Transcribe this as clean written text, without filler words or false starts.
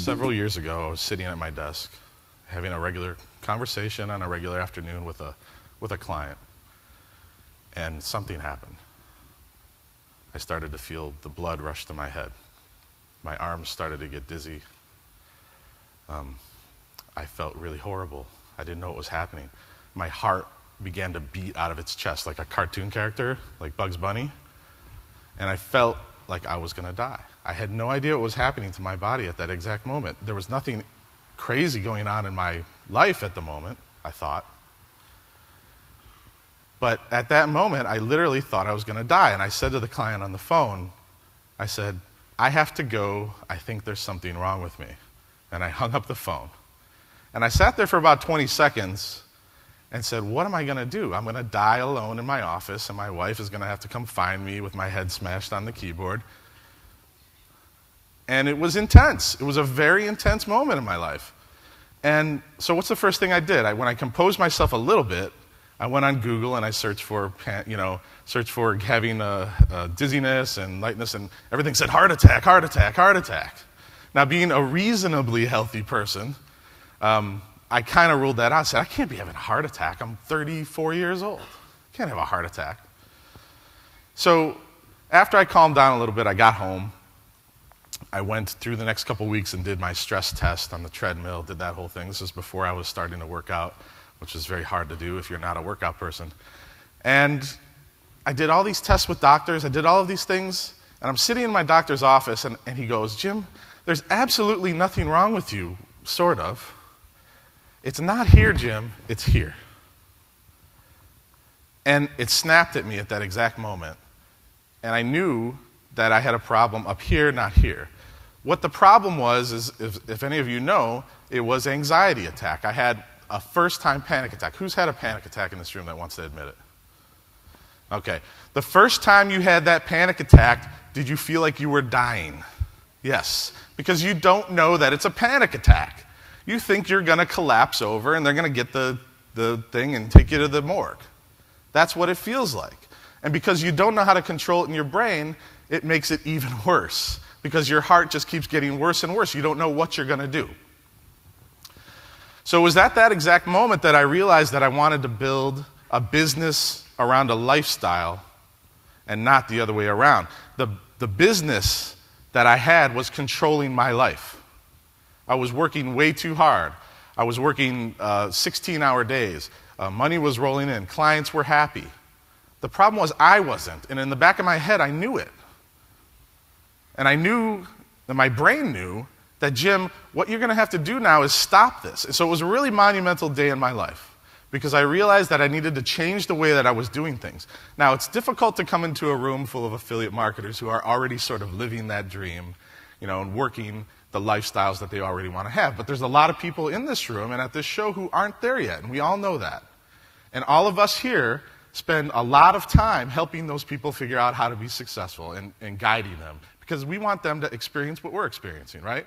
Several years ago, I was sitting at my desk, having a regular conversation on a regular afternoon with a client, and something happened. I started to feel the blood rush to my head. My arms started to get dizzy. I felt really horrible. I didn't know what was happening. My heart began to beat out of its chest like a cartoon character, like Bugs Bunny, and I felt like I was going to die. I had no idea what was happening to my body at that exact moment. There was nothing crazy going on in my life at the moment, I thought. But at that moment, I literally thought I was going to die. And I said to the client on the phone, I said, "I have to go. I think there's something wrong with me." And I hung up the phone. And I sat there for about 20 seconds and said, what am I going to do? I'm going to die alone in my office, and my wife is going to have to come find me with my head smashed on the keyboard. And it was intense. It was a very intense moment in my life. And so what's the first thing I did? When I composed myself a little bit, I went on Google and I searched for having dizziness and lightness, and everything said heart attack, heart attack, heart attack. Now, being a reasonably healthy person, I kind of ruled that out. I said, I can't be having a heart attack. I'm 34 years old. I can't have a heart attack. So after I calmed down a little bit, I got home. I went through the next couple weeks and did my stress test on the treadmill, did that whole thing. This is before I was starting to work out, which is very hard to do if you're not a workout person. And I did all these tests with doctors. I did all of these things. And I'm sitting in my doctor's office, and he goes, "Jim, there's absolutely nothing wrong with you, sort of. It's not here, Jim, it's here." And it snapped at me at that exact moment. And I knew that I had a problem up here, not here. What the problem was, is if any of you know, it was anxiety attack. I had a first-time panic attack. Who's had a panic attack in this room that wants to admit it? Okay. The first time you had that panic attack, did you feel like you were dying? Yes. Because you don't know that it's a panic attack. You think you're going to collapse over and they're going to get the thing and take you to the morgue. That's what it feels like. And because you don't know how to control it in your brain, it makes it even worse. Because your heart just keeps getting worse and worse. You don't know what you're going to do. So it was at that exact moment that I realized that I wanted to build a business around a lifestyle and not the other way around. The business that I had was controlling my life. I was working way too hard. I was working 16-hour days. Money was rolling in. Clients were happy. The problem was I wasn't. And in the back of my head, I knew it. And I knew, that my brain knew, that, Jim, what you're going to have to do now is stop this. And so it was a really monumental day in my life, because I realized that I needed to change the way that I was doing things. Now, it's difficult to come into a room full of affiliate marketers who are already sort of living that dream, and working the lifestyles that they already want to have. But there's a lot of people in this room and at this show who aren't there yet, and we all know that. And all of us here spend a lot of time helping those people figure out how to be successful and guiding them, because we want them to experience what we're experiencing, right?